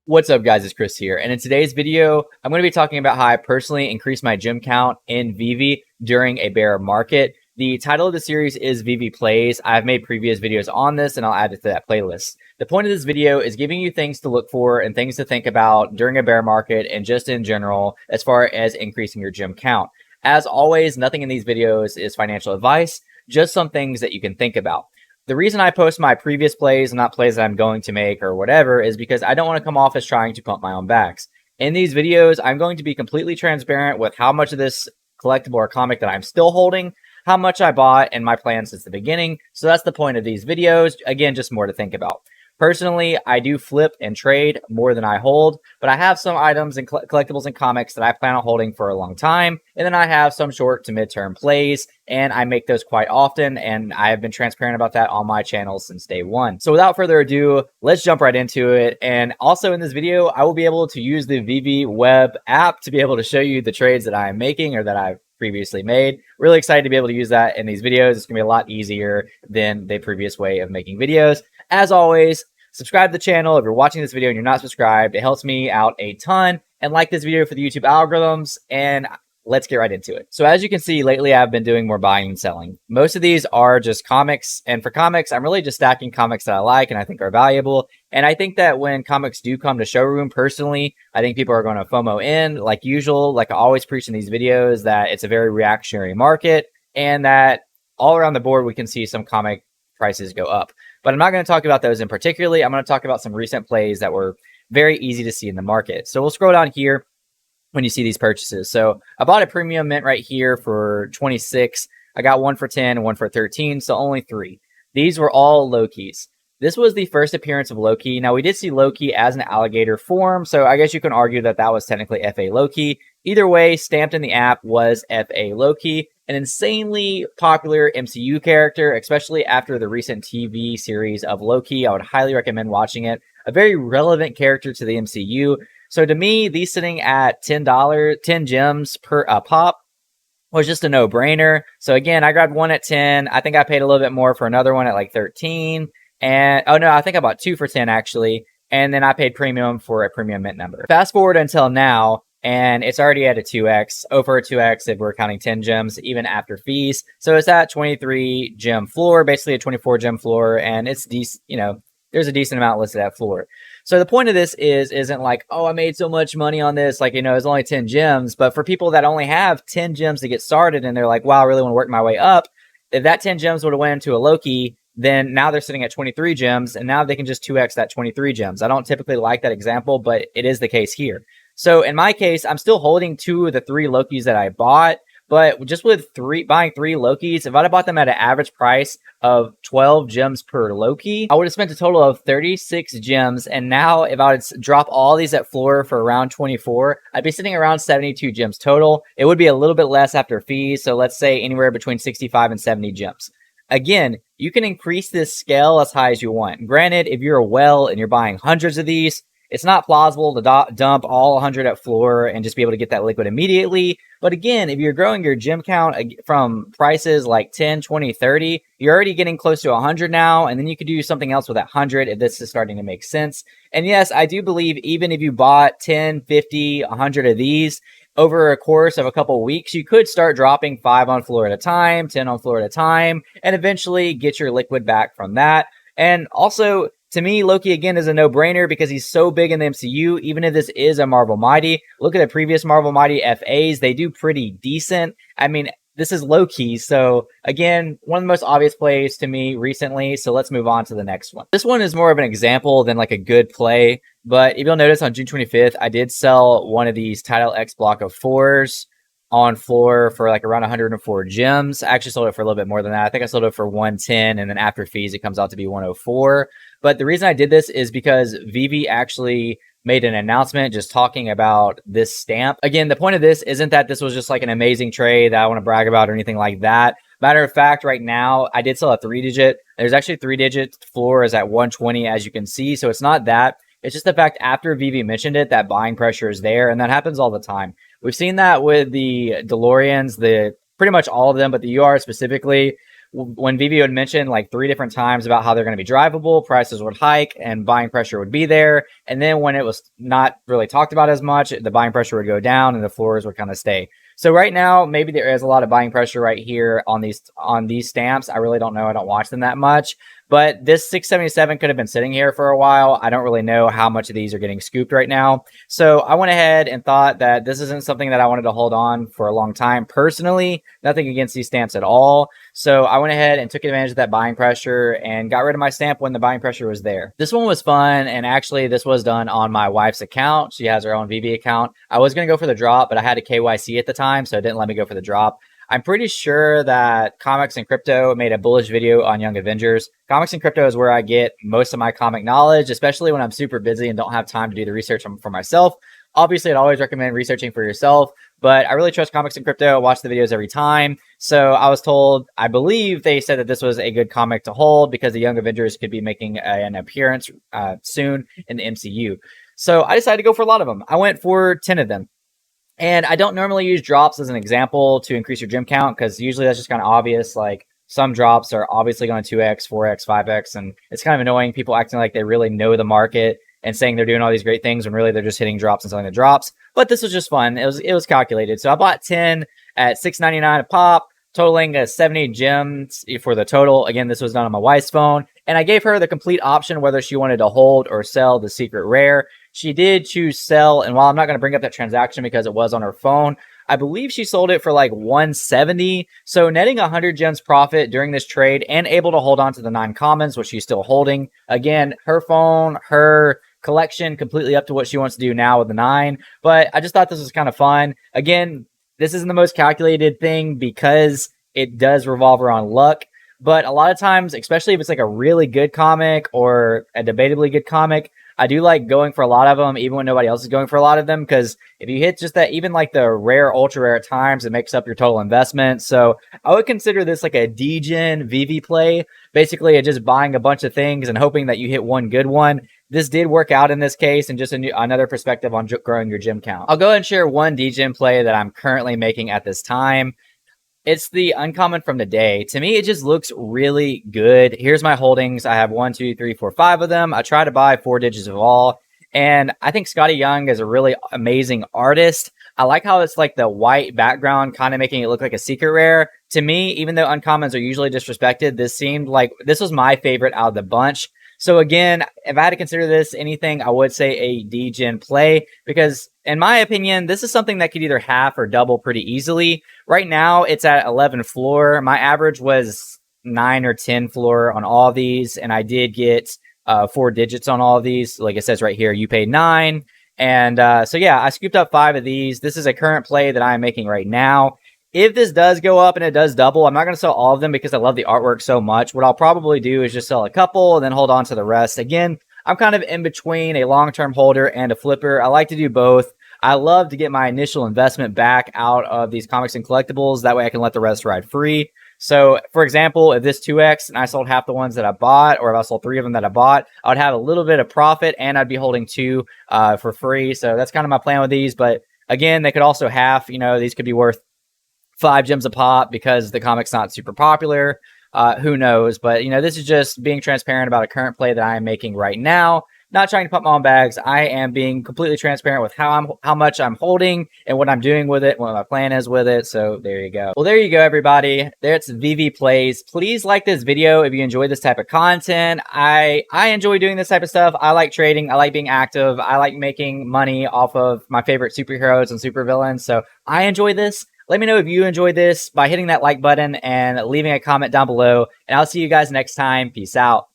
What's up, guys? It's Chris here, and in today's video, I'm going to be talking about how I personally increased my gym count in Veve during a bear market. The title of the series is Veve Plays. I've made previous videos on this, and I'll add it to that playlist. The point of this video is giving you things to look for and things to think about during a bear market and just in general as far as increasing your gym count. As always, nothing in these videos is financial advice, just some things that you can think about. The reason I post my previous plays, not plays that I'm going to make or whatever, is because I don't want to come off as trying to pump my own backs. In these videos, I'm going to be completely transparent with how much of this collectible or comic that I'm still holding, how much I bought, and my plans since the beginning. So that's the point of these videos. Again, just more to think about. Personally, I do flip and trade more than I hold, but I have some items and collectibles and comics that I plan on holding for a long time. And then I have some short to midterm plays, and I make those quite often, and I have been transparent about that on my channel since day one. So without further ado, let's jump right into it. And also in this video, I will be able to use the Veve web app to be able to show you the trades that I am making or that I've previously made. Really excited to be able to use that in these videos. It's gonna be a lot easier than the previous way of making videos. As always, subscribe to the channel if you're watching this video and you're not subscribed. It helps me out a ton. And like this video for the YouTube algorithms, and let's get right into it. So as you can see, lately I've been doing more buying and selling. Most of these are just comics, and for comics, I'm really just stacking comics that I like and I think are valuable. And I think that when comics do come to showroom, personally, I think people are going to FOMO in, like usual. Like I always preach in these videos, that it's a very reactionary market, and that all around the board we can see some comic prices go up. But I'm not going to talk about those in particularly. I'm going to talk about some recent plays that were very easy to see in the market. So we'll scroll down here when you see these purchases. So I bought a premium mint right here for 26. I got one for 10 and one for 13, so only 3. These were all Lokis. This was the first appearance of Loki. Now, we did see Loki as an alligator form, so I guess you can argue that that was technically FA Loki. Either way, stamped in the app was FA Loki, an insanely popular MCU character, especially after the recent TV series of Loki. I would highly recommend watching it. A very relevant character to the MCU. So to me, these sitting at $10, 10 gems per pop was just a no-brainer. So again, I grabbed one at 10. I think I paid a little bit more for another one at like 13. And oh no, I think I bought 2 for 10 actually. And then I paid premium for a premium mint number. Fast forward until now, and it's already at a 2x, over a 2x if we're counting 10 gems, even after fees. So it's at 23 gem floor, basically a 24 gem floor, and it's decent, you know, there's a decent amount listed at floor. So the point of this isn't like, oh, I made so much money on this, like, you know, it's only 10 gems. But for people that only have 10 gems to get started and they're like, wow, I really want to work my way up, if that 10 gems would have went into a Loki, then now they're sitting at 23 gems, and now they can just 2x that 23 gems. I don't typically like that example, but it is the case here. So in my case, I'm still holding 2 of the 3 Lokis that I bought, but just with buying 3 Lokis, if I'd have bought them at an average price of 12 gems per Loki, I would have spent a total of 36 gems. And now if I would drop all these at floor for around 24, I'd be sitting around 72 gems total. It would be a little bit less after fees. So let's say anywhere between 65 and 70 gems. Again, you can increase this scale as high as you want. Granted, if you're a well and you're buying hundreds of these, it's not plausible to dump all 100 at floor and just be able to get that liquid immediately. But again, if you're growing your gem count from prices like 10, 20, 30, you're already getting close to 100 now. And then you could do something else with that 100 if this is starting to make sense. And yes, I do believe even if you bought 10, 50, 100 of these over a course of a couple of weeks, you could start dropping 5 on floor at a time, 10 on floor at a time, and eventually get your liquid back from that. And also, to me, Loki, again, is a no-brainer because he's so big in the MCU. Even if this is a Marvel Mighty, look at the previous Marvel Mighty FAs. They do pretty decent. I mean, this is Loki. So, again, one of the most obvious plays to me recently. So let's move on to the next one. This one is more of an example than like a good play. But if you'll notice, on June 25th, I did sell one of these Title X block of 4s on floor for like around 104 gems. I actually sold it for a little bit more than that. I think I sold it for 110, and then after fees, it comes out to be 104. But the reason I did this is because Veve actually made an announcement just talking about this stamp. Again, the point of this isn't that this was just like an amazing trade that I want to brag about or anything like that. Matter of fact, right now, I did sell a 3-digit. There's actually 3-digit floor is at 120, as you can see. So it's not that. It's just the fact after Veve mentioned it, that buying pressure is there, and that happens all the time. We've seen that with the DeLoreans, pretty much all of them, but the UR specifically. when Veve would mention like 3 different times about how they're going to be drivable, prices would hike and buying pressure would be there. And then when it was not really talked about as much, the buying pressure would go down and the floors would kind of stay. So right now, maybe there is a lot of buying pressure right here on these stamps. I really don't know. I don't watch them that much. But this 677 could have been sitting here for a while. I don't really know how much of these are getting scooped right now. So I went ahead and thought that this isn't something that I wanted to hold on for a long time. Personally, nothing against these stamps at all. So I went ahead and took advantage of that buying pressure and got rid of my stamp when the buying pressure was there. This one was fun, and actually this was done on my wife's account. She has her own Veve account. I was going to go for the drop, but I had a KYC at the time, so it didn't let me go for the drop. I'm pretty sure that Comics and Crypto made a bullish video on Young Avengers. Comics and Crypto is where I get most of my comic knowledge, especially when I'm super busy and don't have time to do the research for myself. Obviously, I'd always recommend researching for yourself, but I really trust Comics and Crypto. I watch the videos every time. So I was told, I believe they said that this was a good comic to hold because the Young Avengers could be making an appearance soon in the MCU. So I decided to go for a lot of them. I went for 10 of them. And I don't normally use drops as an example to increase your gem count because usually that's just kind of obvious. Like some drops are obviously going to 2x, 4x, 5x, and it's kind of annoying. People acting like they really know the market and saying they're doing all these great things when really they're just hitting drops and selling the drops. But this was just fun. It was calculated. So I bought 10 at $6.99 a pop, totaling 70 gems for the total. Again, this was done on my wife's phone. And I gave her the complete option whether she wanted to hold or sell the secret rare. She did choose sell, and while I'm not going to bring up that transaction because it was on her phone, I believe she sold it for like 170. So netting 100 gems profit during this trade and able to hold on to the 9 commons, which she's still holding. Again, her phone, her collection, completely up to what she wants to do now with the 9. But I just thought this was kind of fun. Again, this isn't the most calculated thing because it does revolve around luck. But a lot of times, especially if it's like a really good comic or a debatably good comic, I do like going for a lot of them, even when nobody else is going for a lot of them, because if you hit just that, even like the rare, ultra rare at times, it makes up your total investment. So I would consider this like a Degen Veve play, basically just buying a bunch of things and hoping that you hit one good one. This did work out in this case, and just another perspective on growing your gem count. I'll go ahead and share one Degen play that I'm currently making at this time. It's the uncommon from the day. To me, it just looks really good. Here's my holdings. I have 1, 2, 3, 4, 5 of them. I try to buy 4 digits of all. And I think Scotty Young is a really amazing artist. I like how it's like the white background, kind of making it look like a secret rare. To me, even though uncommons are usually disrespected, this seemed like this was my favorite out of the bunch. So again, if I had to consider this anything, I would say a Degen play because in my opinion, this is something that could either half or double pretty easily. Right now, it's at 11 floor. My average was 9 or 10 floor on all of these, and I did get 4 digits on all of these. Like it says right here, you paid 9. And so yeah, I scooped up 5 of these. This is a current play that I'm making right now. If this does go up and it does double, I'm not going to sell all of them because I love the artwork so much. What I'll probably do is just sell a couple and then hold on to the rest. Again, I'm kind of in between a long-term holder and a flipper. I like to do both. I love to get my initial investment back out of these comics and collectibles. That way I can let the rest ride free. So, for example, if this 2x and I sold half the ones that I bought, or if I sold 3 of them that I bought, I would have a little bit of profit and I'd be holding 2 for free. So that's kind of my plan with these. But again, they could also half, these could be worth 5 gems a pop because the comic's not super popular. Who knows? But, this is just being transparent about a current play that I am making right now. Not trying to pump my own bags. I am being completely transparent with how much I'm holding and what I'm doing with it, what my plan is with it. So there you go. Well, there you go, everybody. That's Veve Plays. Please like this video if you enjoy this type of content. I enjoy doing this type of stuff. I like trading. I like being active. I like making money off of my favorite superheroes and supervillains. So I enjoy this. Let me know if you enjoyed this by hitting that like button and leaving a comment down below. And I'll see you guys next time. Peace out.